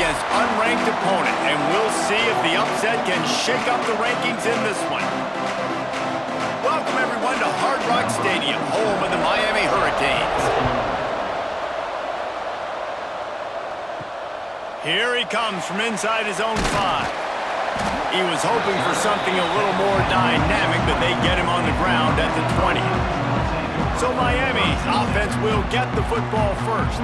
against unranked opponent, and we'll see if the upset can shake up the rankings in this one. Welcome, everyone, to Hard Rock Stadium, home of the Miami Hurricanes. Here he comes from inside his own 5. He was hoping for something a little more dynamic, but they get him on the ground at the 20. So Miami's offense will get the football first.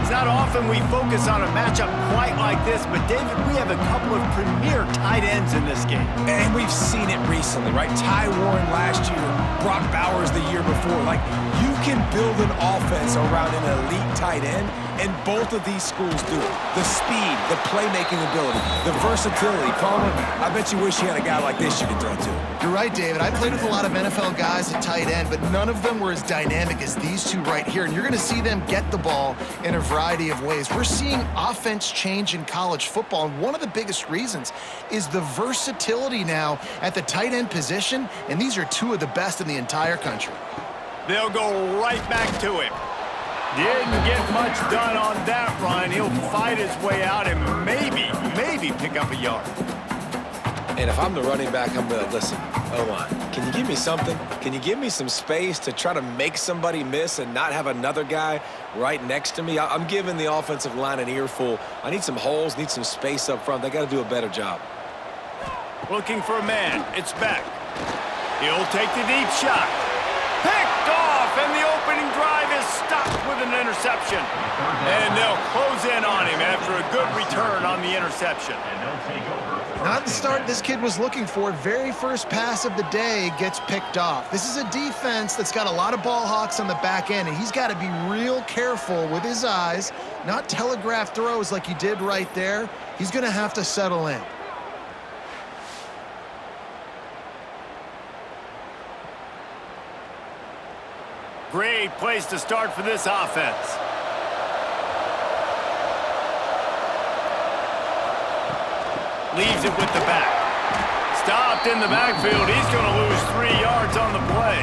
It's not often we focus on a matchup quite like this, but David, we have a couple of premier tight ends in this game. And we've seen it recently, right? Ty Warren last year, Brock Bowers the year before. Like, you can build an offense around an elite tight end, and both of these schools do it. The speed, the playmaking ability, the versatility. Palmer, I bet you wish you had a guy like this you could throw to. You're right, David. I played with a lot of NFL guys at tight end, but none of them were as dynamic as these two right here. And you're going to see them get the ball in a variety of ways. We're seeing offense change in college football, and one of the biggest reasons is the versatility now at the tight end position, and these are two of the best in the entire country. They'll go right back to him. Didn't get much done on that run. He'll fight his way out and maybe pick up a yard. And if I'm the running back, I'm going to listen. O-line, can you give me something? Can you give me some space to try to make somebody miss and not have another guy right next to me? I'm giving the offensive line an earful. I need some holes, need some space up front. They got to do a better job. Looking for a man. It's Beck. He'll take the deep shot. Picked off, and the opening drive is stopped with an interception. And they'll close in on him after a good return on the interception. Not the start this kid was looking for. Very first pass of the day gets picked off. This is a defense that's got a lot of ball hawks on the back end, and he's got to be real careful with his eyes, not telegraph throws like he did right there. He's going to have to settle in. Great place to start for this offense. Leaves it with the back. Stopped in the backfield. He's going to lose 3 yards on the play.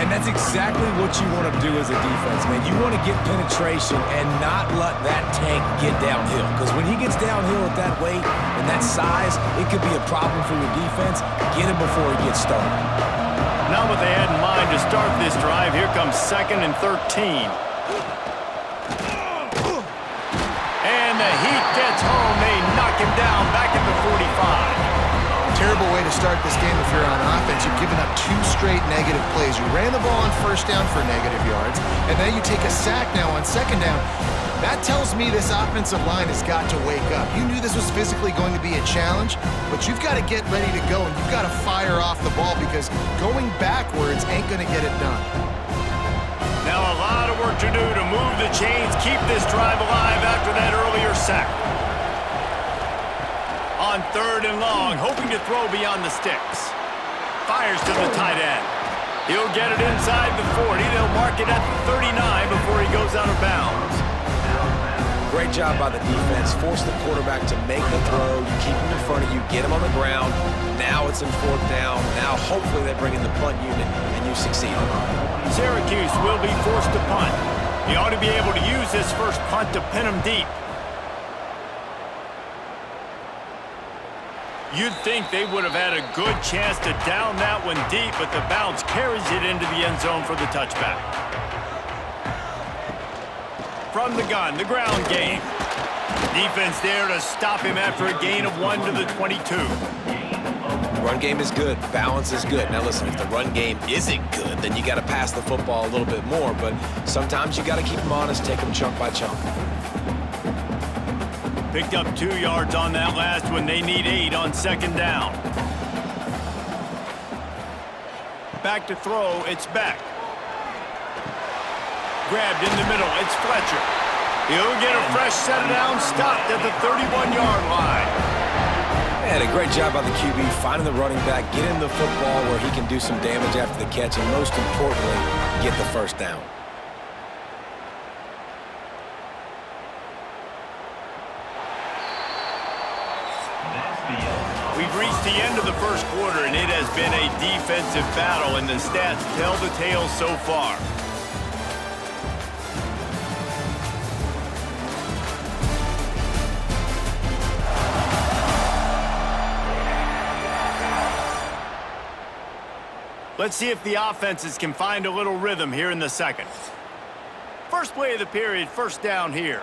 And that's exactly what you want to do as a defense, man. You want to get penetration and not let that tank get downhill. Because when he gets downhill at that weight and that size, it could be a problem for your defense. Get him before he gets started. Not what they had in mind to start this drive. Here comes 2nd and 13. And the Heat gets home. They knock him down back at the 45. Terrible way to start this game if you're on offense. You've given up 2 straight negative plays. You ran the ball on first down for negative yards, and then you take a sack now on second down. That tells me this offensive line has got to wake up. You knew this was physically going to be a challenge, but you've got to get ready to go, and you've got to fire off the ball because going backwards ain't going to get it done. Now a lot of work to do to move the chains, keep this drive alive after that earlier sack. On 3rd and long, hoping to throw beyond the sticks. Fires to the tight end. He'll get it inside the 40. They'll mark it at the 39 before he goes out of bounds. Great job by the defense. Force the quarterback to make the throw. You keep him in front of you, get him on the ground. Now it's in 4th down. Now hopefully they bring in the punt unit and you succeed. Syracuse will be forced to punt. He ought to be able to use this first punt to pin him deep. You'd think they would have had a good chance to down that one deep, but the bounce carries it into the end zone for the touchback. From the gun, the ground game. Defense there to stop him after a gain of 1 to the 22. Run game is good. Balance is good. Now listen, if the run game isn't good, then you got to pass the football a little bit more, but sometimes you got to keep them honest, take them chunk by chunk. Picked up 2 yards on that last one. They need 8 on 2nd down. Back to throw. It's Beck. Grabbed in the middle. It's Fletcher. He'll get a fresh set down. Stopped at the 31-yard line. Man, a great job by the QB finding the running back, getting the football where he can do some damage after the catch, and most importantly, get the first down. We've reached the end of the first quarter, and it has been a defensive battle, and the stats tell the tale so far. Let's see if the offenses can find a little rhythm here in the second. First play of the period, first down here.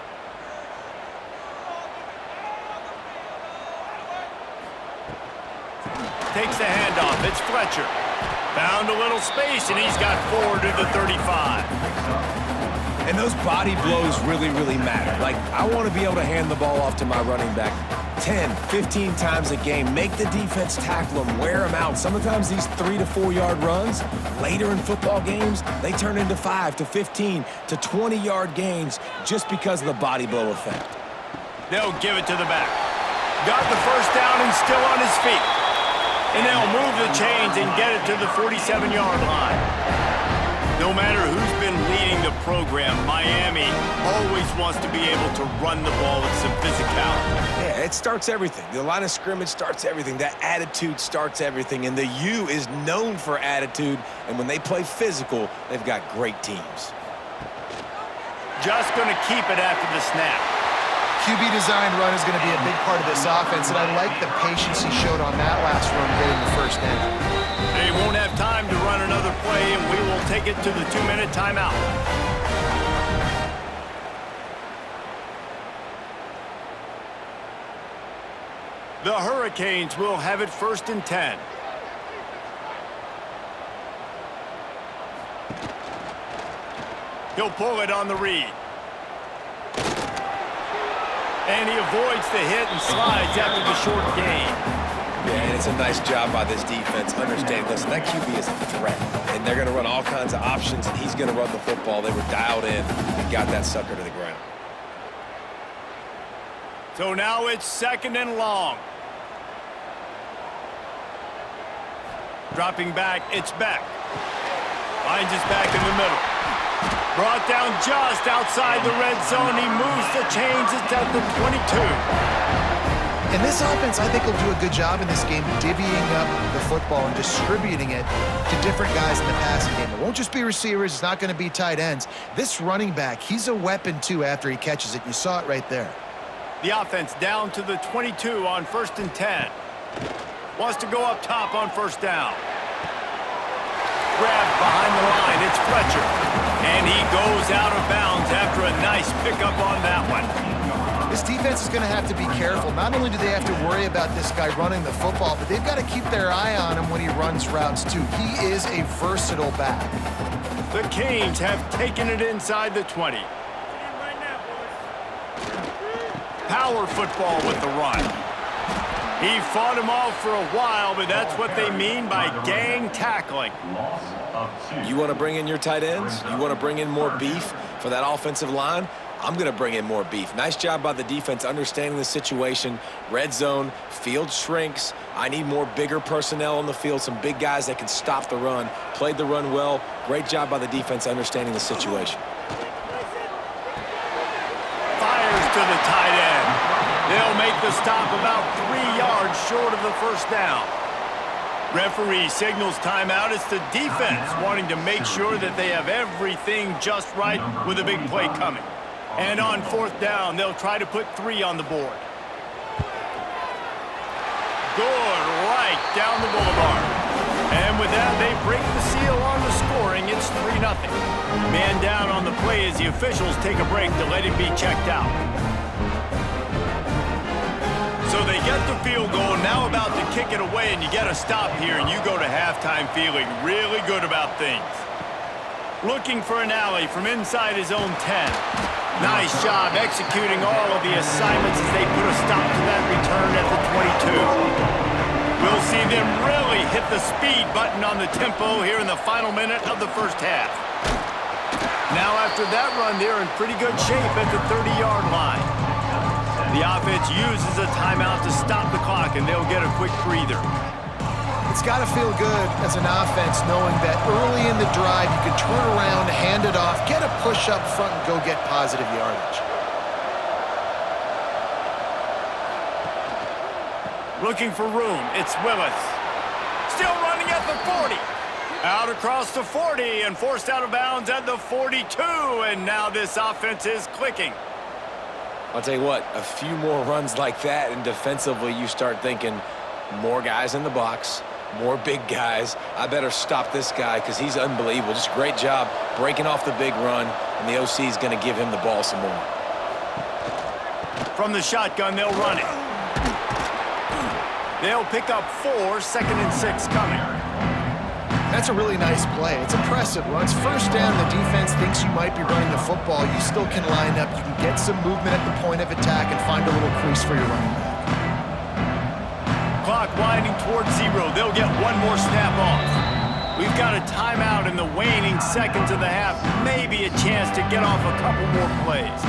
Takes the handoff. It's Fletcher. Found a little space, and he's got 4 to the 35. And those body blows really, really matter. Like, I want to be able to hand the ball off to my running back 10, 15 times a game. Make the defense tackle them, wear them out. Sometimes these 3 to 4 yard runs, later in football games, they turn into 5 to 15 to 20 yard gains just because of the body blow effect. They'll give it to the back. Got the first down and still on his feet. And they'll move the chains and get it to the 47-yard line. No matter who's been leading the program, Miami always wants to be able to run the ball with some physicality. Yeah, it starts everything. The line of scrimmage starts everything. That attitude starts everything. And the U is known for attitude. And when they play physical, they've got great teams. Just going to keep it after the snap. QB design run is going to be a big part of this offense, and I like the patience he showed on that last run getting the first down. They won't have time to run another play, and we will take it to the 2-minute timeout. The Hurricanes will have it 1st and 10. He'll pull it on the read. And he avoids the hit and slides after the short gain. Yeah, and it's a nice job by this defense understanding, listen, that QB is a threat, and they're going to run all kinds of options, and he's going to run the football. They were dialed in and got that sucker to the ground. So now it's 2nd and long. Dropping back, it's Beck. Finds his back in the middle. Brought down just outside the red zone. He moves the chains. It's at the 22. And this offense, I think, will do a good job in this game divvying up the football and distributing it to different guys in the passing game. It won't just be receivers. It's not going to be tight ends. This running back, he's a weapon, too, after he catches it. You saw it right there. The offense down to the 22 on 1st and 10. Wants to go up top on 1st down. Grabbed behind the line. It's Fletcher. And he goes out of bounds after a nice pickup on that one. This defense is going to have to be careful. Not only do they have to worry about this guy running the football, but they've got to keep their eye on him when he runs routes, too. He is a versatile back. The Canes have taken it inside the 20. Power football with the run. He fought him off for a while, but that's what they mean by gang tackling. You want to bring in your tight ends? You want to bring in more beef for that offensive line? I'm going to bring in more beef. Nice job by the defense understanding the situation. Red zone, field shrinks. I need more bigger personnel on the field, some big guys that can stop the run. Played the run well. Great job by the defense understanding the situation. Fires to the tight end. They'll make the stop about 3 yards short of the first down. Referee signals timeout. It's the defense wanting to make sure that they have everything just right with a big play coming. And on 4th down, they'll try to put 3 on the board. Good, right down the boulevard. And with that, they break the seal on the scoring. It's 3-0. Man down on the play as the officials take a break to let him be checked out. So they get the field goal, now about to kick it away, and you get a stop here, and you go to halftime feeling really good about things. Looking for an alley from inside his own 10. Nice job executing all of the assignments as they put a stop to that return at the 22. We'll see them really hit the speed button on the tempo here in the final minute of the first half. Now after that run, they're in pretty good shape at the 30-yard line. The offense uses a timeout to stop the clock, and they'll get a quick breather. It's got to feel good as an offense knowing that early in the drive you can turn around, hand it off, get a push up front, and go get positive yardage. Looking for room. It's Willis. Still running at the 40. Out across the 40 and forced out of bounds at the 42. And now this offense is clicking. I'll tell you what, a few more runs like that, and defensively you start thinking more guys in the box, More big guys. I better stop this guy because he's unbelievable. Just a great job breaking off the big run, and the OC is going to give him the ball some more. From the shotgun, they'll run it. They'll pick up 4, 2nd and 6 coming. That's a really nice play. It's impressive. Once first down, the defense thinks you might be running the football. You still can line up. You can get some movement at the point of attack and find a little crease for your running back. Clock winding towards 0. They'll get one more snap off. We've got a timeout in the waning seconds of the half. Maybe a chance to get off a couple more plays.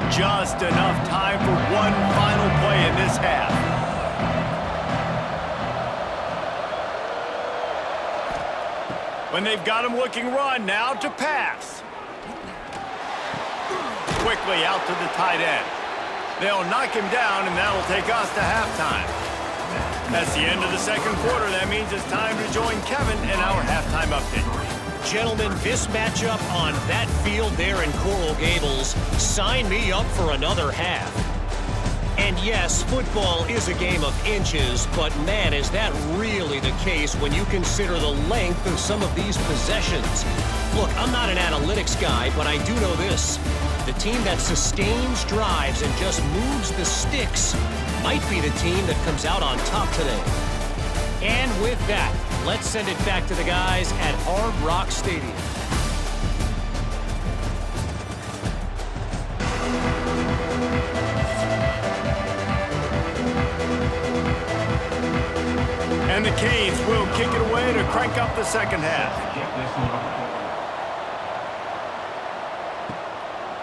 Just enough time for one final play in this half. When they've got him looking run, now to pass. Quickly out to the tight end. They'll knock him down, and that'll take us to halftime. That's the end of the second quarter. That means it's time to join Kevin in our halftime update. Gentlemen, this matchup on that field there in Coral Gables, sign me up for another half. And yes, football is a game of inches, but man, is that really the case when you consider the length of some of these possessions. Look, I'm not an analytics guy, but I do know this. The team that sustains drives and just moves the sticks might be the team that comes out on top today. And with that, let's send it back to the guys at Hard Rock Stadium. And the Canes will kick it away to crank up the second half.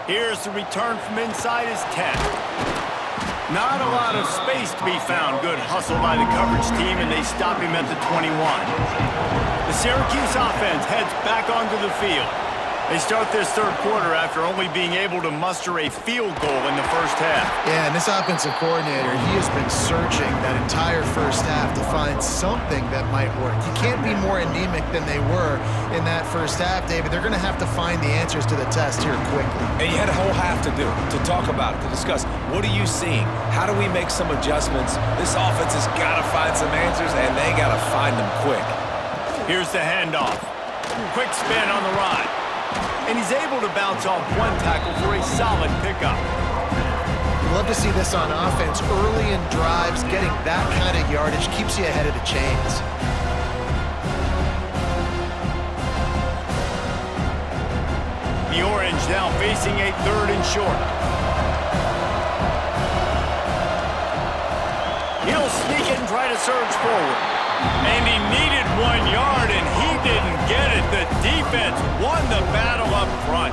Here's the return from inside his 10. Not a lot of space to be found. Good hustle by the coverage team, and they stop him at the 21. The Syracuse offense heads back onto the field. They start this third quarter after only being able to muster a field goal in the first half. Yeah, and this offensive coordinator, he has been searching that entire first half to find something that might work. You can't be more anemic than they were in that first half, David. They're going to have to find the answers to the test here quickly. And you had a whole half to do, to talk about it, to discuss. What are you seeing? How do we make some adjustments? This offense has got to find some answers, and they got to find them quick. Here's the handoff. Quick spin on the ride. And he's able to bounce off one tackle for a solid pickup. You love to see this on offense. Early in drives, getting that kind of yardage keeps you ahead of the chains. The Orange now facing a 3rd and short. He'll sneak it and try to surge forward. And he needed 1 yard, and he didn't get it. The defense won the battle up front.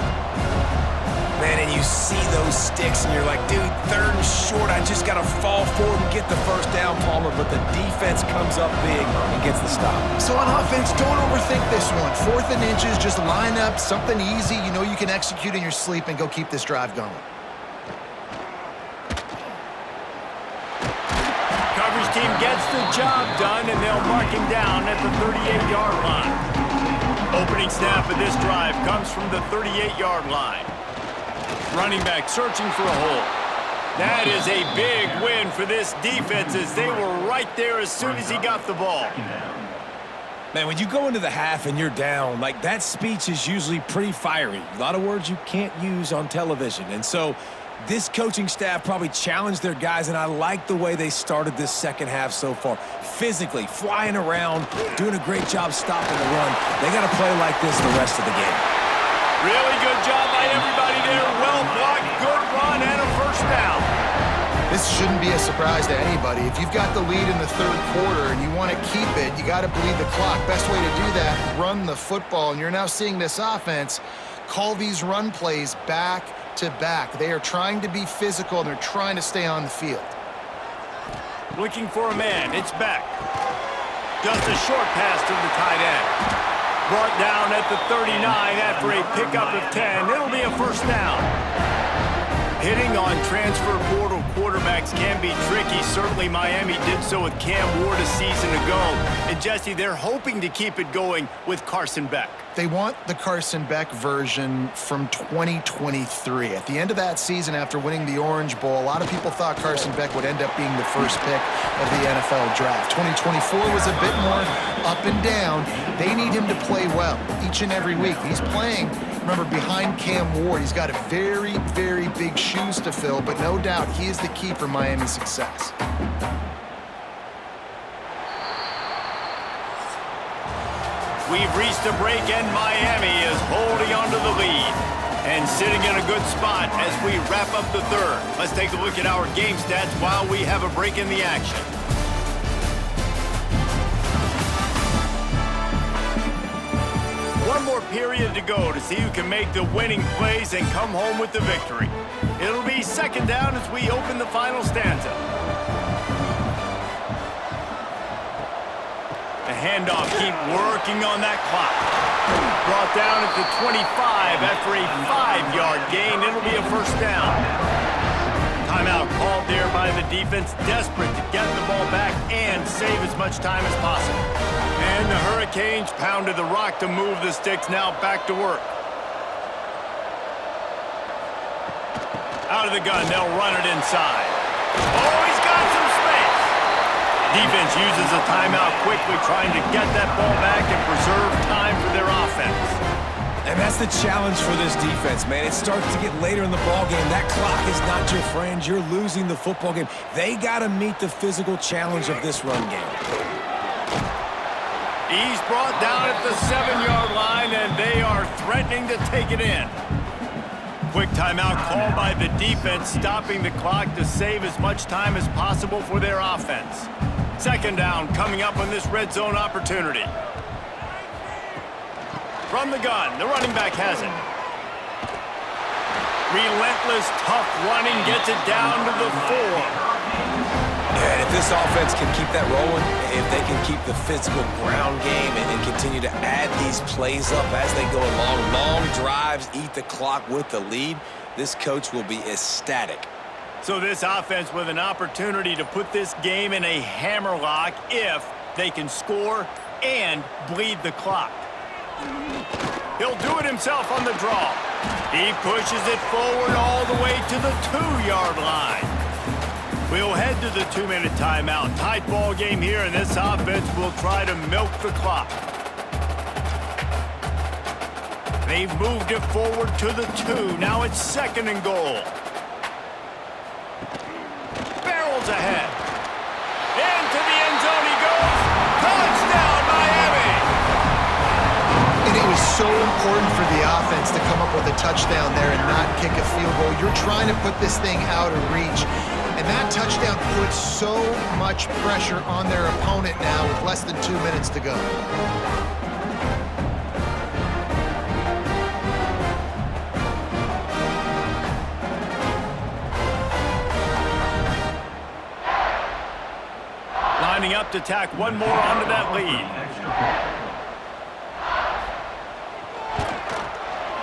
Man, and you see those sticks, and you're like, dude, 3rd and short. I just got to fall forward and get the first down, Palmer. But the defense comes up big and gets the stop. So on offense, don't overthink this one. 4th and inches, just line up, something easy you know you can execute in your sleep and go keep this drive going. Team gets the job done, and they'll mark him down at the 38-yard line. Opening snap of this drive comes from the 38-yard line. Running back searching for a hole. That is a big win for this defense as they were right there as soon as he got the ball. Man, when you go into the half and you're down, like that speech is usually pretty fiery. A lot of words you can't use on television. And so this coaching staff probably challenged their guys, and I like the way they started this second half so far. Physically, flying around, doing a great job stopping the run. They got to play like this the rest of the game. Really good job by everybody there. Well blocked, good run, and a first down. This shouldn't be a surprise to anybody. If you've got the lead in the third quarter and you want to keep it, you got to bleed the clock. Best way to do that, run the football. And you're now seeing this offense call these run plays back to back. They are trying to be physical, and they're trying to stay on the field. Looking for a man. It's back. Just a short pass to the tight end. Brought down at the 39 after a pickup of 10. It'll be a first down. Hitting on transfer portal quarterbacks can be tricky. Certainly Miami did so with Cam Ward a season ago. And Jesse, they're hoping to keep it going with Carson Beck. They want the Carson Beck version from 2023. At the end of that season, after winning the Orange Bowl, a lot of people thought Carson Beck would end up being the first pick of the NFL draft. 2024 was a bit more up and down. They need him to play well each and every week. He's playing, remember, behind Cam Ward. He's got very, very big shoes to fill, but no doubt he is the key for Miami's success. We've reached a break and Miami is holding on to the lead and sitting in a good spot as we wrap up the third. Let's take a look at our game stats while we have a break in the action. One more period to go to see who can make the winning plays and come home with the victory. It'll be second down as we open the final stanza. The handoff, keep working on that clock. Brought down at the 25 after a 5-yard gain. It'll be a first down. Timeout called there by the defense, desperate to get the ball back and save as much time as possible. And the Hurricanes pounded the rock to move the sticks, now back to work. Out of the gun, they'll run it inside. Oh, he's got some space. Defense uses a timeout quickly, trying to get that ball back and preserve time for their offense. And that's the challenge for this defense, man. It starts to get later in the ball game. That clock is not your friend. You're losing the football game. They got to meet the physical challenge of this run game. He's brought down at the 7-yard line, and they are threatening to take it in. Quick timeout called by the defense, stopping the clock to save as much time as possible for their offense. Second down coming up on this red zone opportunity. From the gun, the running back has it. Relentless, tough running gets it down to the 4. And if this offense can keep that rolling, if they can keep the physical ground game and continue to add these plays up as they go along, long drives, eat the clock with the lead, this coach will be ecstatic. So this offense with an opportunity to put this game in a hammerlock if they can score and bleed the clock. He'll do it himself on the draw. He pushes it forward all the way to the 2-yard line. We'll head to the 2-minute timeout. Tight ball game here, and this offense will try to milk the clock. They've moved it forward to the 2. Now it's second and goal. Barrels ahead. Into the end zone he goes. Touchdown, Miami! And it was so important for the offense to come up with a touchdown there and not kick a field goal. You're trying to put this thing out of reach. And that touchdown puts so much pressure on their opponent now with less than 2 minutes to go. Lining up to tack one more onto that lead.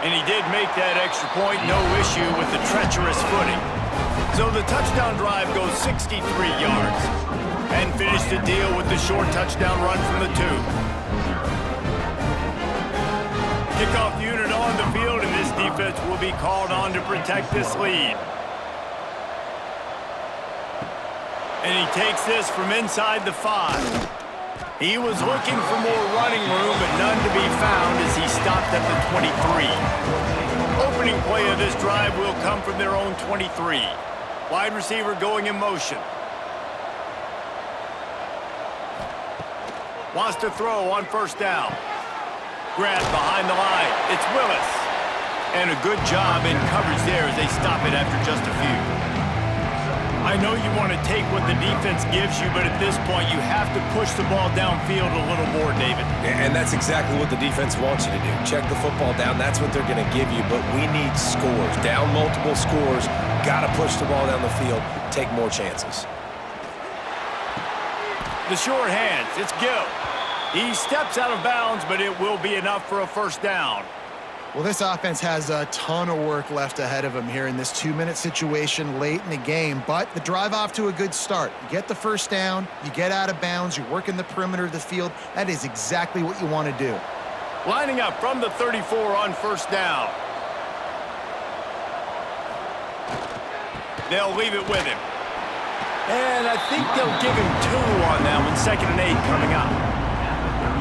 And he did make that extra point, no issue with the treacherous footing. So the touchdown drive goes 63 yards and finished the deal with the short touchdown run from the 2. Kickoff unit on the field, and this defense will be called on to protect this lead. And he takes this from inside the 5. He was looking for more running room, but none to be found as he stopped at the 23. Opening play of this drive will come from their own 23. Wide receiver going in motion. Wants to throw on first down. Grab behind the line. It's Willis. And a good job in coverage there as they stop it after just a few. I know you want to take what the defense gives you, but at this point you have to push the ball downfield a little more, David. And that's exactly what the defense wants you to do. Check the football down. That's what they're going to give you, but we need scores. Down multiple scores. Got to push the ball down the field. Take more chances. The short hands. It's Gill. He steps out of bounds, but it will be enough for a first down. Well, this offense has a ton of work left ahead of them here in this 2-minute situation late in the game, but the drive off to a good start. You get the first down, you get out of bounds, you're working the perimeter of the field. That is exactly what you want to do. Lining up from the 34 on first down. They'll leave it with him. And I think they'll give him 2 on that one, 2nd and 8 coming up.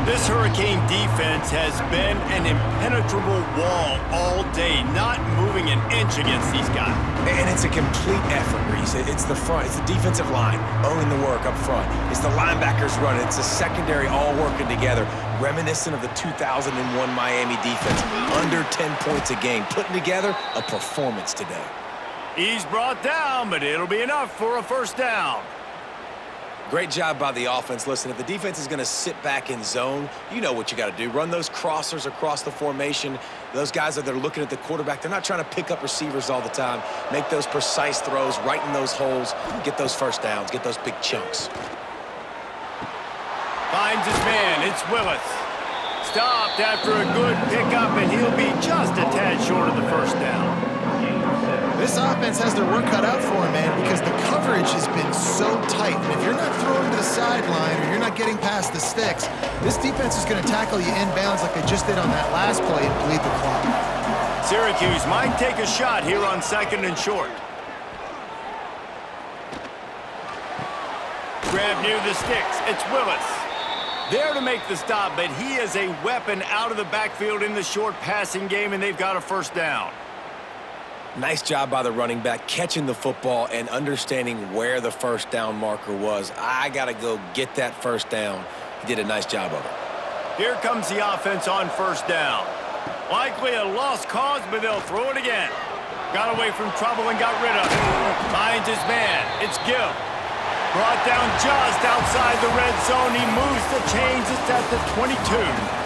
This Hurricane defense has been an impenetrable wall all day, not moving an inch against these guys. And it's a complete effort, Reese. It's the front. It's the defensive line owning the work up front. It's the linebackers running. It's the secondary all working together, reminiscent of the 2001 Miami defense. Under 10 points a game, putting together a performance today. He's brought down, but it'll be enough for a first down. Great job by the offense. Listen, if the defense is going to sit back in zone, you know what you got to do. Run those crossers across the formation. Those guys that are looking at the quarterback, they're not trying to pick up receivers all the time. Make those precise throws, right in those holes, get those first downs, get those big chunks. Finds his man. It's Willis. Stopped after a good pickup, and he'll be just a tad short of the first down. This offense has their work cut out for him, man, because the coverage has been so tight. And if you're not throwing to the sideline or you're not getting past the sticks, this defense is going to tackle you inbounds like they just did on that last play and bleed the clock. Syracuse might take a shot here on 2nd and short. Grab near the sticks. It's Willis. There to make the stop, but he is a weapon out of the backfield in the short passing game, and they've got a first down. Nice job by the running back, catching the football and understanding where the first down marker was. I got to go get that first down. He did a nice job of it. Here comes the offense on first down. Likely a lost cause, but they'll throw it again. Got away from trouble and got rid of it. Finds his man. It's Gill. Brought down just outside the red zone. He moves the chains. It's at the 22.